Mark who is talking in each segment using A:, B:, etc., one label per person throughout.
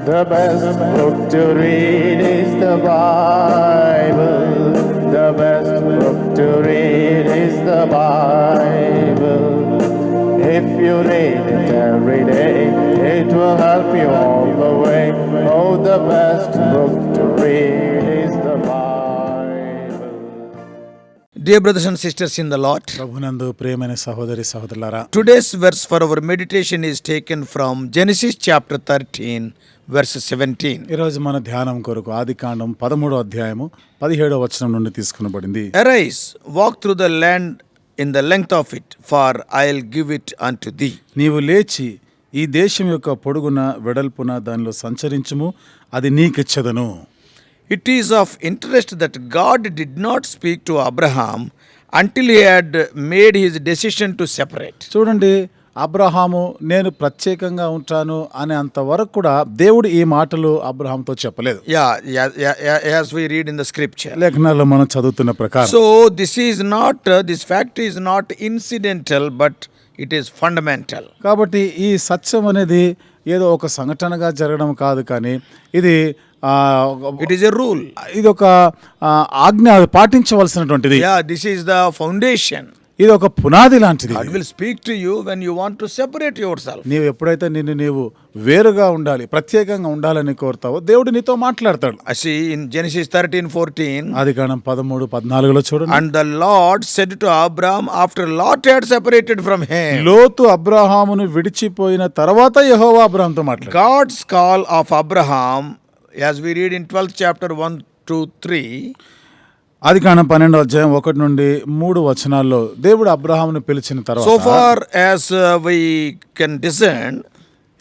A: The best book to read is the Bible. The best book to read is the Bible. If you read it every day, it will help you all the way. Oh, the best book to read is the Bible.
B: Dear brothers and sisters in the Lord,
C: ప్రభునందు ప్రియమైన సహోదరి సహోదరులారా,
B: today's verse for our meditation is taken from Genesis chapter 13, verse 17.
C: ఈరోజు మన ధ్యానం కొరకు ఆదికాండం 13వ అధ్యాయము 17వ వచనం నుండి తీసుకునబడింది.
B: Arise, walk through the land in the length of it, for I'll give it unto thee.
C: నీవు లేచి ఈ దేశం యొక్క పొడుగున వెడల్పున దానిలో సంచరించుము, అది నీకిచ్చెదను.
B: It is of interest that God did not speak to Abraham until he had made his decision to separate.
C: చూడండి, అబ్రహాము నేను ప్రత్యేకంగా ఉంటాను అనే అంతవరకు కూడా దేవుడు ఈ మాటలు అబ్రహాంతో చెప్పలేదు.
B: As we read in the scripture.
C: లేఖనాల్లో మనం చదువుతున్న ప్రకారం.
B: So this fact is not incidental, but it is fundamental.
C: కాబట్టి ఈ సత్యం అనేది ఏదో ఒక సంఘటనగా జరగడం కాదు, కానీ ఇది
B: It is a rule.
C: ఇది ఒక ఆజ్ఞ, పాటించవలసినటువంటిది.
B: This is the foundation.
C: ఇది ఒక పునాది లాంటిది.
B: God will speak to you when you want to separate yourself.
C: నీవు ఎప్పుడైతే నీవు వేరుగా ఉండాలి, ప్రత్యేకంగా ఉండాలని కోరుతావో దేవుడు నీతో మాట్లాడతాడు.
B: I see in Genesis 13:14.
C: ఆదికాండం 13:14లో చూడండి.
B: And the Lord said to Abraham after Lot had separated from him.
C: లోతు అబ్రహామును విడిచిపోయిన తర్వాత యెహోవా అబ్రహాముతో మాట్లాడాడు.
B: God's call of Abraham, as we read in 12th chapter 1-3.
C: ఆదికాండం 12వ అధ్యాయం 1 నుండి 3 వచనాల్లో దేవుడు అబ్రహామును పిలిచిన తర్వాత,
B: so far as we can discern,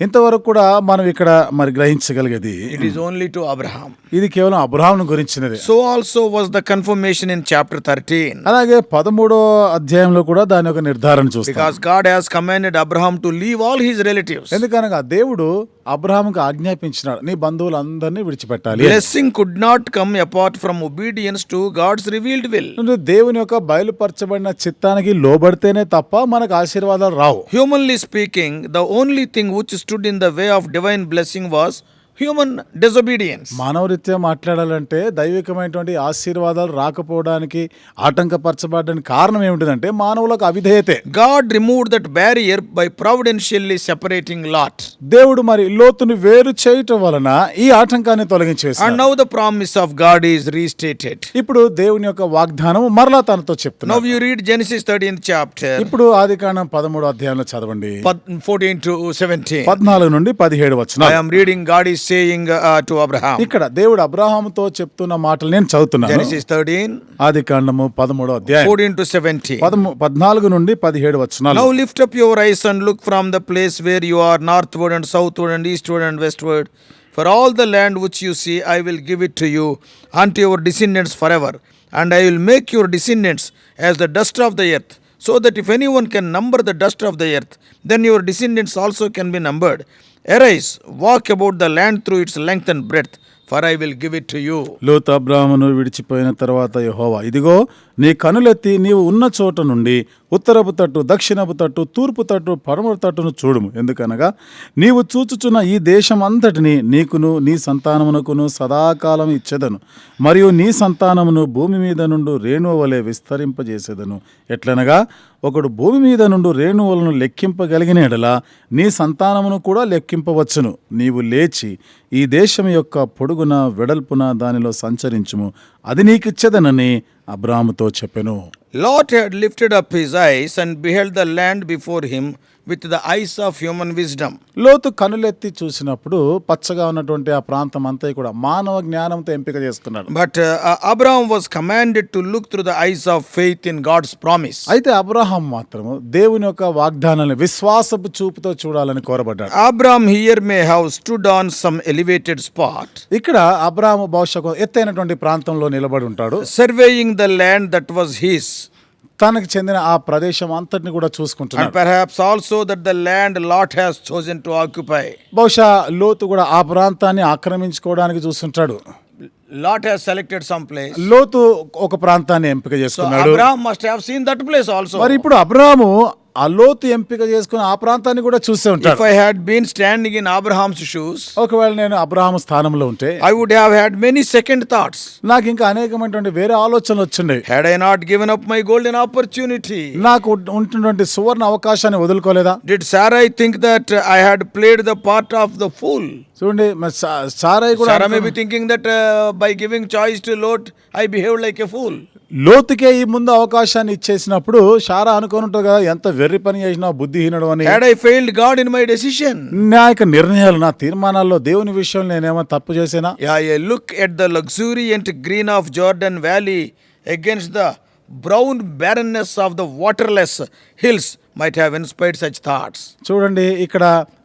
C: ఇంతవరకు కూడా మనం ఇక్కడ మరి గ్రహించగలిగేది
B: it is only to Abraham.
C: ఇది కేవలం అబ్రహామును గురించినది.
B: So also was the confirmation in chapter 13.
C: అలాగే 13వ అధ్యాయంలో కూడా దాని యొక్క నిర్ధారణ చూస్తాం.
B: Because God has commanded Abraham to leave all his relatives.
C: ఎందుకనగా దేవుడు అబ్రహాముకు ఆజ్ఞాపించినాడు, నీ బంధువులందరినీ విడిచిపెట్టాలి.
B: Blessing could not come apart from obedience to God's revealed will.
C: దేవుని యొక్క బయలుపరచబడిన చిత్తానికి లోబడితేనే తప్ప మనకు ఆశీర్వాదాలు రావు.
B: Humanly speaking, the only thing which stood in the way of divine blessing was human disobedience.
C: మానవరీత్యా మాట్లాడాలంటే దైవికమైనటువంటి ఆశీర్వాదాలు రాకపోవడానికి, ఆటంకపరచబడడానికి కారణం ఏమిటంటే మానవులకు అవిధేయతే.
B: God removed that barrier by providentially separating Lot.
C: దేవుడు మరి లోతును వేరు చేయటం వలన ఈ ఆటంకాన్ని తొలగించి వేశాడు.
B: And now the promise of God is restated.
C: ఇప్పుడు దేవుని యొక్క వాగ్దానం మరలా తనతో చెప్తున్నాడు.
B: Now you read Genesis 13th chapter.
C: ఇప్పుడు ఆదికాండం 13వ అధ్యాయంలో చదవండి.
B: 14-17.
C: 14 నుండి 17 వచనాలు.
B: I am reading, God is saying to Abraham.
C: ఇక్కడ దేవుడు అబ్రహాముతో చెప్తున్న మాటలు నేను చదువుతున్నాను.
B: Genesis 13.
C: ఆదికాండము 13వ అధ్యాయం
B: 14-17.
C: 14 నుండి 17 వచనాలు.
B: Now lift up your eyes and look from the place where you are northward and southward and eastward and westward. For all the land which you see, I will give it to you unto your descendants forever. And I will make your descendants as the dust of the earth, so that if anyone can number the dust of the earth, then your descendants also can be numbered. Arise, walk about the land through its length and breadth, for I will give it to you.
C: లోతు అబ్రాహామును విడిచిపోయిన తర్వాత యెహోవా, ఇదిగో నీ కనులెత్తి నీవు ఉన్న చోట నుండి ఉత్తరపు తట్టు, దక్షిణపు తట్టు, తూర్పు తట్టు, పడమర తట్టును చూడుము. ఎందుకనగా నీవు చూచుచున్న ఈ దేశం అంతటిని నీకును నీ సంతానమునకును సదాకాలం ఇచ్చెదను, మరియు నీ సంతానమును భూమి మీద నుండి రేణువ వలె విస్తరింపజేసేదను. ఎట్లనగా ఒకడు భూమి మీద నుండి రేణువులను లెక్కింపగలిగిన ఎడల నీ సంతానమును కూడా లెక్కింపవచ్చును. నీవు లేచి ఈ దేశం యొక్క పొడుగున వెడల్పున దానిలో సంచరించుము, అది నీకిచ్చెదనని అబ్రాహాముతో చెప్పెను.
B: Lot had lifted up his eyes and beheld the land before him with the eyes of human wisdom.
C: లోతు కనులెత్తి చూసినప్పుడు పచ్చగా ఉన్నటువంటి ఆ ప్రాంతం అంతా కూడా మానవ జ్ఞానంతో ఎంపిక చేసుకున్నాడు.
B: But Abraham was commanded to look through the eyes of faith in God's promise.
C: అయితే అబ్రహాం మాత్రము దేవుని యొక్క వాగ్దానాన్ని విశ్వాసపు చూపుతో చూడాలని కోరబడ్డాడు.
B: Abraham here may have stood on some elevated spot.
C: ఇక్కడ అబ్రహాము బహుశా ఎత్తైనటువంటి ప్రాంతంలో నిలబడి ఉంటాడు,
B: surveying the land that was his.
C: తనకు చెందిన ఆ ప్రదేశం అంతటిని కూడా చూసుకుంటున్నాడు.
B: And perhaps also that the land Lot has chosen to occupy.
C: బహుశా లోతు కూడా ఆ ప్రాంతాన్ని ఆక్రమించుకోవడానికి చూస్తుంటాడు.
B: Lot has selected some place.
C: లోతు ఒక ప్రాంతాన్ని ఎంపిక చేసుకున్నాడు.
B: So Abraham must have seen that place also.
C: మరి ఇప్పుడు అబ్రాహాము ఆ లోతు ఎంపిక చేసుకుని ఆ ప్రాంతాన్ని కూడా చూసే ఉంటాడు.
B: If I had been standing in Abraham's shoes,
C: ఒకవేళ నేను అబ్రహాము స్థానంలో ఉంటే
B: I would have had many second thoughts.
C: నాకు ఇంకా అనేకమైనటువంటి వేరే ఆలోచనలు వచ్చిండేవి.
B: Had I not given up my golden opportunity?
C: నాకు ఉంటున్నటువంటి సువర్ణ అవకాశాన్ని వదులుకోలేదా?
B: Did Sarai think that I had played the part of the fool?
C: చూడండి, సారాయి కూడా
B: Sarah may be thinking that by giving choice to Lot, I behaved like a fool.
C: లోతుకే ఈ ముందు అవకాశాన్ని ఇచ్చేసినప్పుడు షారా అనుకుని ఉంటుంది కదా, ఎంత వెర్రి పని చేసినా బుద్ధిహీనుడు అని.
B: Had I failed God in my decision?
C: నా యొక్క నిర్ణయాలు, నా తీర్మానాల్లో దేవుని విషయంలో నేనేమో తప్పు చేసేనా?
B: Yeah, a look at the luxuriant green of Jordan Valley against the brown barrenness of the waterless hills might have inspired such thoughts.
C: చూడండి, ఇక్కడ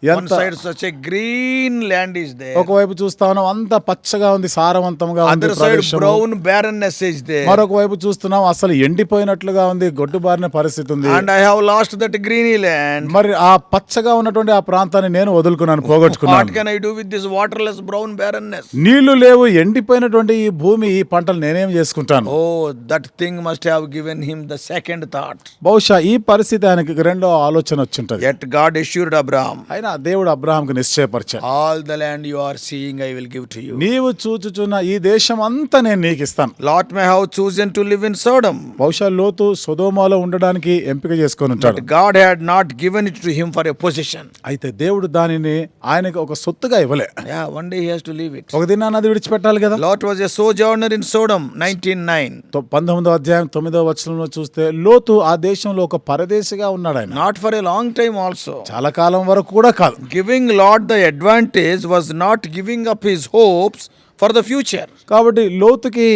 B: One
C: ఎంత
B: side such a green land is there.
C: ఒకవైపు చూస్తా ఉన్నాం అంత పచ్చగా ఉంది, సారవంతంగా ఉంది
B: Other side
C: ప్రదేశము.
B: brown barrenness is there.
C: మరొక వైపు చూస్తున్నాం అసలు ఎండిపోయినట్లుగా ఉంది, గొడ్డుబారిన పరిస్థితి ఉంది.
B: And I have lost that greeny land.
C: మరి ఆ పచ్చగా ఉన్నటువంటి ఆ ప్రాంతాన్ని నేను వదులుకున్నాను,
B: What
C: పోగొట్టుకున్నాను.
B: can I do with this waterless brown barrenness?
C: నీళ్లు లేవు, ఎండిపోయినటువంటి ఈ భూమి, ఈ పంటలు నేనేం చేసుకుంటాను?
B: Oh, that thing must have given him the second thought.
C: బహుశా ఈ పరిస్థితి ఆయనకి రెండో ఆలోచన వచ్చింటది.
B: Yet God assured Abraham,
C: అయినా దేవుడు అబ్రహాంకు నిశ్చయపరిచాడు,
B: all the land you are seeing I will give to you.
C: నీవు చూచుచున్న ఈ దేశం అంతా నేను నీకు ఇస్తాను.
B: Lot may have chosen to live in Sodom,
C: బహుశా లోతు సొదొమలో ఉండడానికి ఎంపిక చేసుకొని ఉంటాడు.
B: but God had not given it to him for a possession.
C: అయితే దేవుడు దానిని ఆయనకు ఒక సొత్తుగా ఇవ్వలే.
B: Yeah, one day he has to leave it.
C: ఒక దినాన్ని అది విడిచిపెట్టాలి కదా.
B: Lot was a sojourner in Sodom, 19:9.
C: 19వ అధ్యాయం 9వ వచనంలో చూస్తే లోతు ఆ దేశంలో ఒక పరదేశిగా ఉన్నాడు. ఆయన
B: Not for a long time also.
C: చాలా కాలం వరకు కూడా కాదు.
B: Giving Lot the advantage was not giving up his hopes for the future.
C: కాబట్టి లోతుకి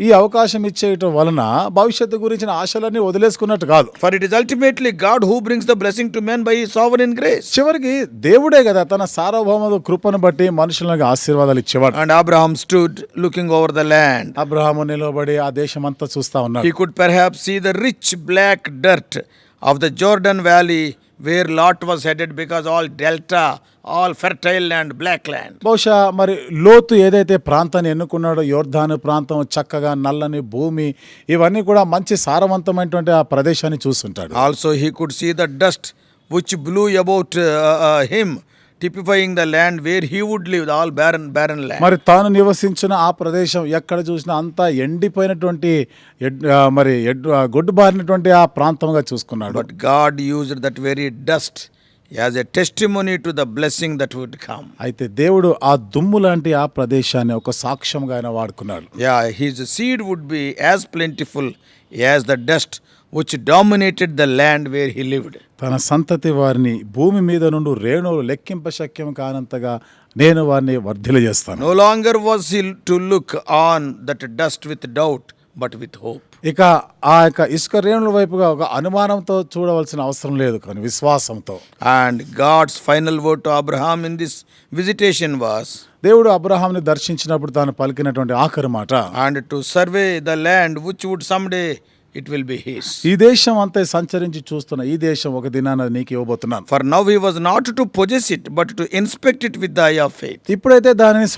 C: ఈ అవకాశం ఇచ్చేయటం వలన భవిష్యత్తు గురించిన ఆశలన్నీ వదిలేసుకున్నట్టు కాదు.
B: For it is ultimately God who brings the blessing to men by his sovereign grace.
C: చివరికి దేవుడే కదా తన సార్వభౌమ కృపను బట్టి మనుషులకు ఆశీర్వాదాలు ఇచ్చేవాడు.
B: And Abraham stood looking over the land.
C: Abraham నిలబడి ఆ దేశం అంతా చూస్తా ఉన్నాడు.
B: He could perhaps see the rich black dirt of the Jordan Valley where Lot was headed, because all delta, all fertile land, black land.
C: బహుశా మరి లోతు ఏదైతే ప్రాంతాన్ని ఎన్నుకున్నాడో, యోర్దాను ప్రాంతం, చక్కగా నల్లని భూమి, ఇవన్నీ కూడా మంచి సారవంతమైనటువంటి ఆ ప్రదేశాన్ని చూస్తుంటాడు.
B: Also he could see the dust which blew about him, typifying the land where he would live, all barren land.
C: మరి తాను నివసించిన ఆ ప్రదేశం ఎక్కడ చూసినా అంతా ఎండిపోయినటువంటి గొడ్డుబారినటువంటి ఆ ప్రాంతంగా చూసుకున్నాడు.
B: But God used that very dust as a testimony to the blessing that would come.
C: అయితే దేవుడు ఆ దుమ్ము లాంటి ఆ ప్రదేశాన్ని ఒక సాక్ష్యంగా ఆయన వాడుకున్నాడు.
B: Yeah, his seed would be as plentiful as the dust which dominated the land where he lived.
C: తన సంతతి వారిని భూమి మీద నుండి రేణువులు లెక్కింప శక్యం కానంతగా నేను వారిని వర్ధిల్లజేస్తాను.
B: No longer was he to look on that dust with doubt, but with hope.
C: ఇక ఆ యొక్క ఇసుక రేణుల వైపుగా ఒక అనుమానంతో చూడవలసిన అవసరం లేదు, కానీ విశ్వాసంతో.
B: And God's final word to Abraham in this visitation was,
C: దేవుడు అబ్రహాంని దర్శించినప్పుడు తాను పలికినటువంటి ఆఖరి మాట,
B: and to survey the land which would someday it will be his.
C: ఈ దేశం అంతా సంచరించి చూస్తున్న ఈ దేశం ఒక దినాన నీకు ఇవ్వబోతున్నాను.
B: For now he was not to possess it, but to inspect it with the eye of faith.
C: ఇప్పుడైతే దానిని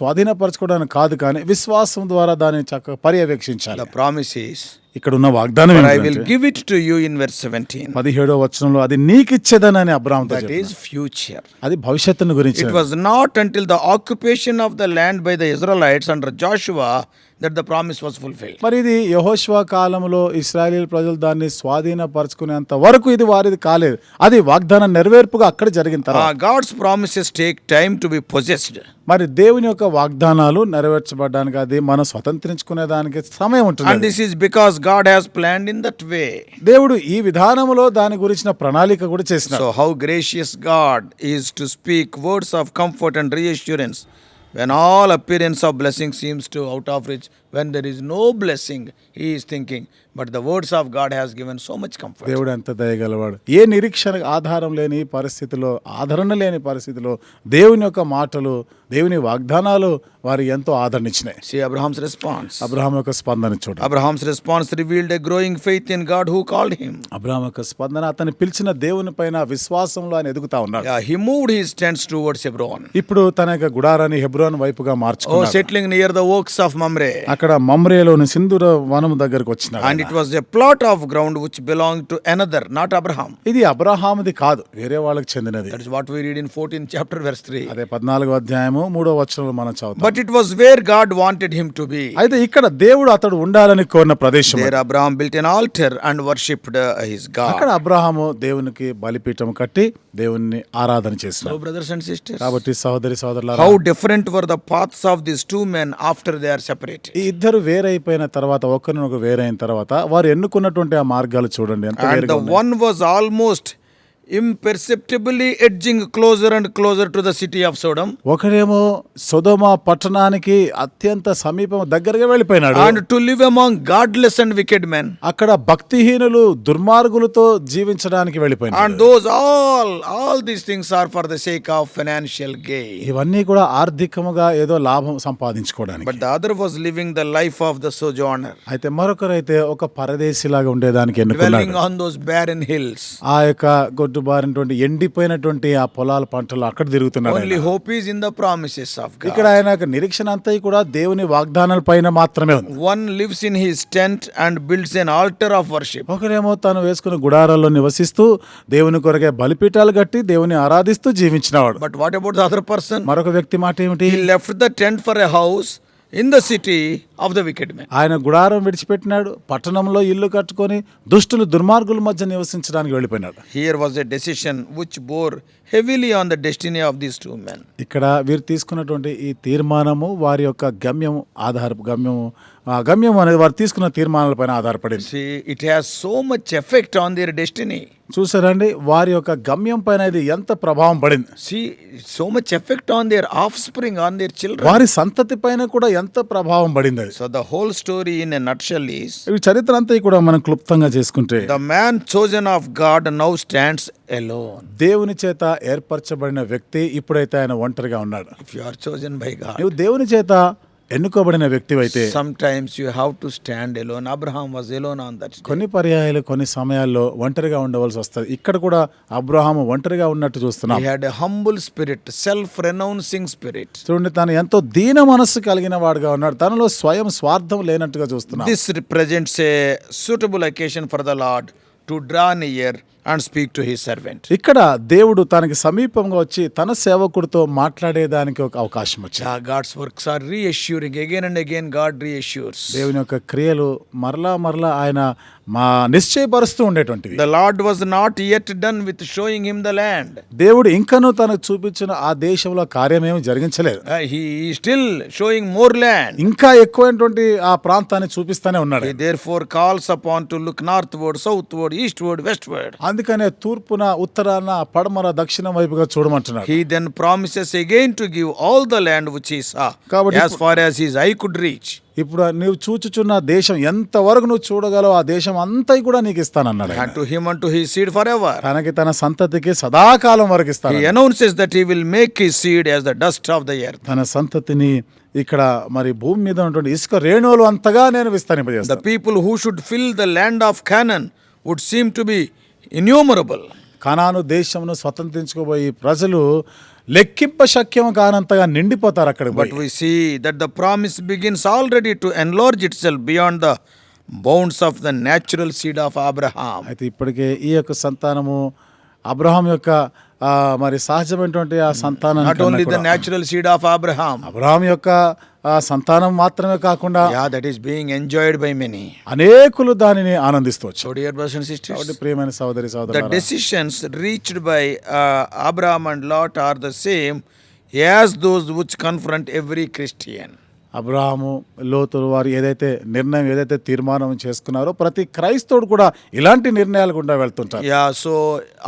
C: స్వాధీనపరచుకోవడానికి కాదు, కానీ విశ్వాసం ద్వారా దానిని చక్కగా పర్యవేక్షించాలి.
B: The promise is,
C: ఇక్కడ ఉన్న వాగ్దానం
B: I will give it to you in verse 17.
C: 17వ వచనంలో అది నీకు ఇచ్చేదనని అబ్రహాముతో
B: That
C: చెప్పాడు.
B: is future.
C: అది భవిష్యత్తును గురించి.
B: It was not until the occupation of the land by the Israelites under Joshua that the promise was fulfilled.
C: మరి ఇది యెహోషువ కాలంలో ఇశ్రాయేలు ప్రజలు దాన్ని స్వాధీనపరచుకునేంత వరకు ఇది వారిది కాలేదు. అది వాగ్దానం నెరవేర్పుగా అక్కడ జరిగిన తర్వాత.
B: God's promises take time to be possessed.
C: మరి దేవుని యొక్క వాగ్దానాలు నెరవేర్చబడడానికి అది మనం స్వతంత్రించుకునే దానికి సమయం
B: And
C: ఉంటుంది.
B: this is because God has planned in that way.
C: దేవుడు ఈ విధానములో దాని గురించిన ప్రణాళిక కూడా చేసినాడు.
B: So how gracious God is to speak words of comfort and reassurance when all appearance of blessing seems to out of reach. When there is no blessing, he is thinking, but the words of God has given so much comfort.
C: దేవుడు ఎంత దయగలవాడు. ఏ నిరీక్షణ ఆధారం లేని పరిస్థితిలో, ఆదరణ లేని పరిస్థితిలో దేవుని యొక్క మాటలు, దేవుని వాగ్దానాలు వారు ఎంతో ఆదరణించినాయి.
B: See Abraham's response.
C: అబ్రహాం యొక్క స్పందన చూడు.
B: Abraham's response revealed a growing faith in God who called him.
C: Abraham యొక్క స్పందన అతన్ని పిలిచిన దేవుని పైన విశ్వాసంలో ఆయన ఎదుగుతా ఉన్నాడు.
B: Yeah, he moved his tents towards Hebron.
C: ఇప్పుడు తన యొక్క గుడారాన్ని హెబ్రోన్ వైపుగా మార్చుకున్నాడు.
B: Settling near the oaks of Mamre.
C: అక్కడ మమ్రేలోని సింధూర వనం దగ్గరకు వచ్చినాడు.
B: And And it was a plot of ground which belonged to another, not Abraham.
C: ఇది అబ్రహాముది కాదు, వేరే వాళ్ళకి చెందినది.
B: That is what we read in 14th chapter verse 3.
C: అదే 14వ అధ్యాయము 3వ వచనంలో మనం చదువుతాం.
B: But it was where God wanted him to be.
C: అయితే ఇక్కడ దేవుడు అతడు ఉండాలని కోరిన ప్రదేశం.
B: There Abraham built an altar and worshipped his God.
C: అక్కడ అబ్రహాము దేవునికి బలిపీఠం కట్టి దేవుణ్ణి ఆరాధన చేశాడు.
B: So brothers and sisters,
C: కాబట్టి సహోదరి సహోదరులారా,
B: how different were the paths of these two men after they are separated.
C: ఈ ఇద్దరు వేరైపోయిన తర్వాత, ఒకరినొక వేరైన తర్వాత వారు ఎన్నుకున్నటువంటి ఆ మార్గాలు చూడండి ఎంత
B: And
C: వేరుగా
B: the
C: ఉన్నాయి.
B: one was almost imperceptibly edging closer and closer to the city of Sodom.
C: ఒకడేమో సొదొమ పట్టణానికి అత్యంత సమీపం దగ్గరగా వెళ్ళిపోయినాడు.
B: And to live among godless and wicked men.
C: అక్కడ భక్తిహీనులు దుర్మార్గులతో జీవించడానికి వెళ్ళిపోయినాడు.
B: And those all these things are for the sake of financial gain.
C: ఇవన్నీ కూడా ఆర్థికముగా ఏదో లాభం సంపాదించుకోవడానికి.
B: But the other was living the life of the sojourner.
C: అయితే మరొకరైతే ఒక పరదేశిలాగా ఉండేదానికి
B: Dwelling
C: ఎన్నుకున్నాడు.
B: on those barren hills.
C: ఆ యొక్క గొడ్డుబారినటువంటి ఎండిపోయినటువంటి ఆ పొలాల పంటలు అక్కడ తిరుగుతున్నాడు.
B: Only hope is in the promises of God.
C: ఇక్కడ ఆయన యొక్క నిరీక్షణ అంతా కూడా దేవుని వాగ్దానాల పైన మాత్రమే ఉంది.
B: One lives in his tent and builds an altar of worship.
C: ఒకరేమో తను వేసుకున్న గుడారాల్లో నివసిస్తూ దేవుని కొరకే బలిపీఠాలు కట్టి దేవుని ఆరాధిస్తూ జీవించినవాడు.
B: But what about the other person?
C: మరొక వ్యక్తి మాట ఏమిటి?
B: He left the tent for a house in the city of the wicked men.
C: ఆయన గుడారం విడిచిపెట్టినాడు, పట్టణంలో ఇల్లు కట్టుకొని దుష్టులు దుర్మార్గుల మధ్య నివసించడానికి వెళ్ళిపోయినాడు.
B: Here was a decision which bore heavily on the destiny of these two men.
C: ఇక్కడ వీరు తీసుకున్నటువంటి ఈ తీర్మానము వారి యొక్క గమ్యం అనేది వారు తీసుకున్న తీర్మానాలపైన ఆధారపడింది.
B: See, it has so much effect on their destiny.
C: చూసారండి, వారి యొక్క గమ్యం పైన ఇది ఎంత ప్రభావం పడింది.
B: See, so much effect on their offspring, on their children.
C: వారి సంతతి పైన కూడా ఎంత ప్రభావం పడింది అది.
B: So the whole story in a nutshell is,
C: ఈ చరిత్ర అంతా కూడా మనం క్లుప్తంగా చేసుకుంటే,
B: the man chosen of God now stands alone.
C: దేవుని చేత ఏర్పరచబడిన వ్యక్తి ఇప్పుడైతే ఆయన ఒంటరిగా ఉన్నాడు.
B: If you are chosen by God,
C: నువ్వు దేవుని చేత ఎన్నుకోబడిన వ్యక్తివైతే
B: sometimes you have to stand alone. Abraham was alone on that day.
C: కొన్ని పర్యాయాలు కొన్ని సమయాల్లో ఒంటరిగా ఉండవలసి వస్తుంది. ఇక్కడ కూడా అబ్రహాము ఒంటరిగా ఉన్నట్టు చూస్తున్నాం.
B: He had a humble spirit, self-renouncing spirit.
C: చూడండి, తను ఎంతో దీన మనస్సు కలిగిన వాడుగా ఉన్నాడు. తనలో స్వయం స్వార్థం లేనట్టుగా చూస్తున్నాం.
B: This represents a suitable occasion for the Lord to draw near and speak to his servant.
C: ఇక్కడ దేవుడు తనకి సమీపంగా వచ్చి తన సేవకుడితో మాట్లాడేదానికి ఒక అవకాశం వచ్చింది.
B: Yeah, God's works are reassuring. Again and again God reassures.
C: దేవుని యొక్క క్రియలు మరలా ఆయన నిశ్చయపరుస్తూ ఉండేటువంటివి.
B: The Lord was not yet done with showing him the land.
C: దేవుడు ఇంకనూ తనకు చూపించిన ఆ దేశంలో కార్యమేమి జరిగించలేదు.
B: He is still showing more land.
C: ఇంకా ఎక్కువైనటువంటి ఆ ప్రాంతాన్ని చూపిస్తానే ఉన్నాడు.
B: He therefore calls upon to look northward, southward, eastward, westward.
C: అందుకనే తూర్పున, ఉత్తరాన, పడమర, దక్షిణం వైపుగా చూడమంటున్నాడు.
B: He then promises again to give all the land which he saw, as far as his eye could reach.
C: ఇప్పుడు నువ్వు చూచుచున్న దేశం ఎంతవరకు నువ్వు చూడగలవు ఆ దేశం అంతా కూడా నీకు ఇస్తానన్నాడు.
B: And to him and to his seed forever.
C: తనకి తన సంతతికి సదాకాలం వరకు ఇస్తాడు.
B: He announces that he will make his seed as the dust of the earth.
C: తన సంతతిని ఇక్కడ మరి భూమి మీద ఉన్నటువంటి ఇసుక రేణువులు అంతగా నేను విస్తరింపజేస్తాను.
B: The people who should fill the land of Canaan would seem to be innumerable.
C: కనాను దేశమును స్వతంత్రించుకోబోయి ప్రజలు లెక్కింప శక్యం కానంతగా నిండిపోతారు అక్కడికి.
B: But we see that the promise begins already to enlarge itself beyond the bounds of the natural seed of Abraham.
C: అయితే ఇప్పటికే ఈ యొక్క సంతానము Abraham యొక్క మరి సహజమైనటువంటి ఆ సంతానం,
B: Not only the natural seed of Abraham.
C: Abraham యొక్క సంతానం మాత్రమే కాకుండా
B: that is being enjoyed by many.
C: అనేకులు దానిని ఆనందిస్తవచ్చు.
B: So dear brothers and sisters,
C: కాబట్టి ప్రియమైన సహోదరి
B: the
C: సహోదరులారా,
B: decisions reached by Abraham and Lot are the same as those which confront every Christian.
C: Abraham, లోతులు వారు ఏదైతే తీర్మానం చేసుకున్నారో ప్రతి క్రైస్తవుడు కూడా ఇలాంటి నిర్ణయాలు గుండా వెళ్తుంటారు.
B: So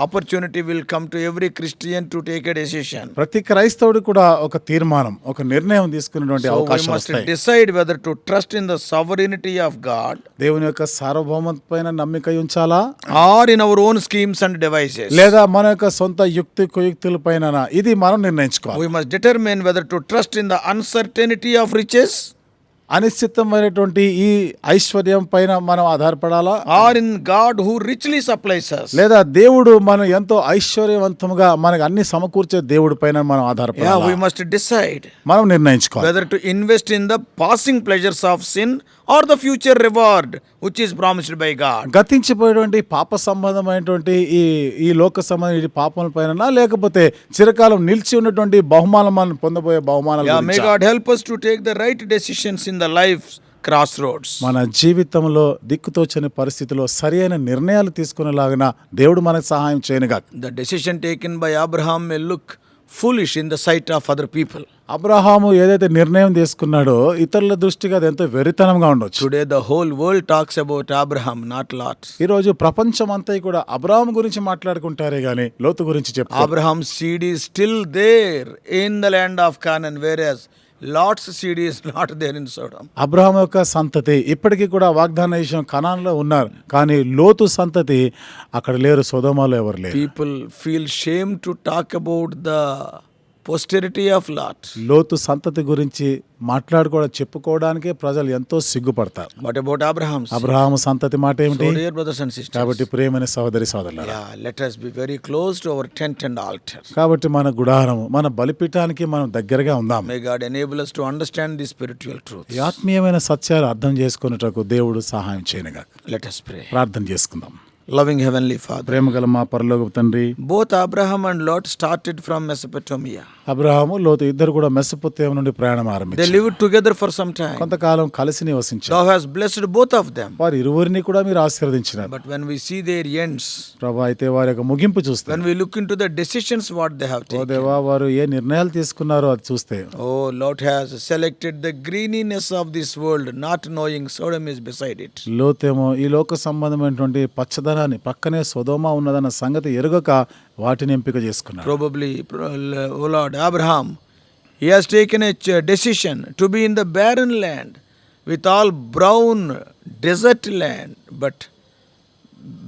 B: opportunity will come to every Christian to take a decision.
C: ప్రతి క్రైస్తవుడు కూడా ఒక తీర్మానం, ఒక నిర్ణయం తీసుకునేటువంటి అవకాశం వస్తాయి.
B: We must decide whether to trust in the sovereignty of God,
C: దేవుని యొక్క సార్వభౌమత్వం పైన నమ్మిక ఉంచాలా,
B: or in our own schemes and devices.
C: లేదా మన యొక్క సొంత యుక్తి కుయుక్తుల పైన, ఇది మనం నిర్ణయించుకోవాలి.
B: We must determine whether to trust in the uncertainty of riches,
C: అనిశ్చితమైనటువంటి ఈ ఐశ్వర్యం పైన మనం ఆధారపడాలా,
B: or in God who richly supplies us.
C: లేదా దేవుడు మనం ఎంతో ఐశ్వర్యవంతముగా మనకు అన్ని సమకూర్చే దేవుడి పైన మనం ఆధారపడాలా.
B: We must decide
C: మనం నిర్ణయించుకోవాలి
B: whether to invest in the passing pleasures of sin or the future reward which is promised by God.
C: గతించిపోయేటువంటి పాప సంబంధమైనటువంటి ఈ లోక సంబంధం ఈ పాపముల పైన లేకపోతే చిరకాలం నిలిచి ఉన్నటువంటి బహుమానం మనం పొందబోయే బహుమానాల
B: Yeah, may
C: గురించా?
B: God help us to take the right decisions in the life's crossroads.
C: మన జీవితంలో దిక్కుతోచని పరిస్థితిలో సరైన నిర్ణయాలు తీసుకునేలాగా దేవుడు మనకు సహాయం చేయనుగా.
B: The decision taken by Abraham may look foolish in the sight of other people.
C: Abraham ఏదైతే నిర్ణయం తీసుకున్నాడో ఇతరుల దృష్టిగా అది ఎంతో వెరితనంగా ఉండొచ్చు.
B: Today the whole world talks about Abraham, not Lot.
C: ఈ రోజు ప్రపంచం అంతా కూడా అబ్రహాము గురించి మాట్లాడుకుంటారే గాని లోతు గురించి చెప్తారు.
B: Abraham's seed is still there in the land of Canaan, whereas Lot's seed is not there in Sodom.
C: Abraham యొక్క సంతతి ఇప్పటికీ కూడా వాగ్దాన దేశం కనాన్లో ఉన్నారు, కానీ లోతు సంతతి అక్కడ లేరు, సొదొమలో ఎవరు లేరు.
B: People feel shame to talk about the posterity of Lot.
C: లోతు సంతతి గురించి చెప్పుకోవడానికే ప్రజలు ఎంతో సిగ్గుపడతారు.
B: What about Abraham's seed?
C: Abraham సంతతి మాట ఏమిటి?
B: So dear brothers and sisters,
C: కాబట్టి ప్రియమైన సహోదరి సోదరులారా,
B: yeah, let us be very close to our tent and altar.
C: కాబట్టి మన గుడారము మన బలిపీఠానికి మనం దగ్గరగా ఉందాం.
B: May God enable us to understand these spiritual truths.
C: ఈ ఆత్మీయమైన సత్యాలు అర్థం చేసుకున్నటకు దేవుడు సహాయం చేయనుగా.
B: Let us pray.
C: ప్రార్థన చేసుకుందాం.
B: Loving Heavenly Father,
C: ప్రేమగల మా పరలోకపు తండ్రి,
B: both Abraham and Lot started from Mesopotamia.
C: Abraham లోతు ఇద్దరు కూడా మెసొపొతేమియా నుండి ప్రయాణం
B: They
C: ఆరంభించారు.
B: lived together for some time.
C: కొంతకాలం కలిసి నివసించారు.
B: Thou hast blessed both of them.
C: వారి ఇరువురిని కూడా మీరు ఆశీర్వదించినారు.
B: But when we see their ends,
C: ప్రభా, అయితే వారి యొక్క ముగింపు చూస్తే,
B: when we look into the decisions what they have
C: oh
B: taken,
C: దేవా, వారు ఏ నిర్ణయాలు తీసుకున్నారో అది చూస్తే,
B: oh, Lot has selected the greeniness of this world, not knowing Sodom is beside it.
C: లోతేమో ఈ లోక సంబంధమైనటువంటి పచ్చదనాన్ని, పక్కనే సొదొమ ఉన్నదన్న సంగతి ఎరుగక వాటిని ఎంపిక చేసుకున్నారు.
B: Probably, oh Lord, Abraham, he has taken a decision to be in the barren land with all brown desert land, but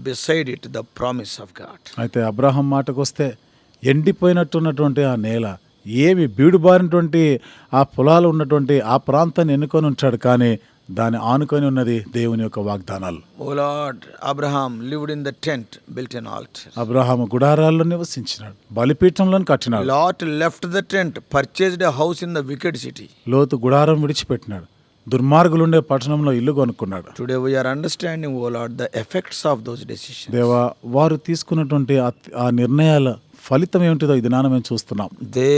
B: beside it the promise of God.
C: అయితే అబ్రహాం మాటకు వస్తే ఎండిపోయినట్టున్నటువంటి ఆ నేల, ఏమి బీడుబారినటువంటి ఆ పొలాలు ఉన్నటువంటి ఆ ప్రాంతాన్ని ఎన్నుకొని ఉంటాడు, కానీ దాన్ని ఆనుకొని ఉన్నది దేవుని యొక్క వాగ్దానాలు.
B: Oh Lord, Abraham lived in the tent, built an altar.
C: Abraham గుడారాల్లో నివసించినాడు, బలిపీఠంలో కట్టినాడు.
B: Lot left the tent, purchased a house in the wicked city.
C: లోతు గుడారం విడిచిపెట్టినాడు, దుర్మార్గులుండే పట్టణంలో ఇల్లు కొనుక్కున్నాడు.
B: Today we are understanding, oh Lord, the effects of those decisions.
C: దేవా, వారు తీసుకున్నటువంటి ఆ నిర్ణయాల ఫలితం ఏమిటిదో ఈ దినాన మేము చూస్తున్నాం.
B: They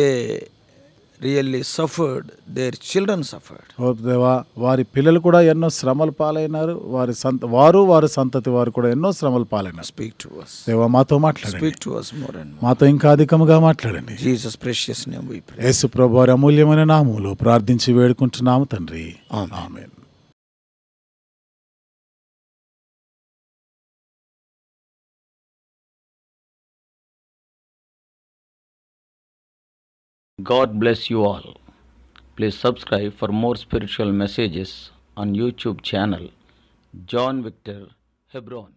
B: really suffered, their children suffered.
C: ఓ దేవా, వారి పిల్లలు కూడా ఎన్నో శ్రమలు పాలైనారు, వారి సంతతి వారు కూడా ఎన్నో శ్రమలు పాలైనారు.
B: Speak to us.
C: దేవా, మాతో మాట్లాడండి.
B: Speak to us more and more.
C: మాతో ఇంకా అధికముగా మాట్లాడండి.
B: Jesus' precious name we pray.
C: యేసు ప్రభువు వారి అమూల్యమైన నామములో ప్రార్థించి వేడుకుంటున్నాము తండ్రి.
B: Amen.
C: Amen.
D: God bless you all. Please subscribe for more spiritual messages on YouTube channel John Victor Hebron.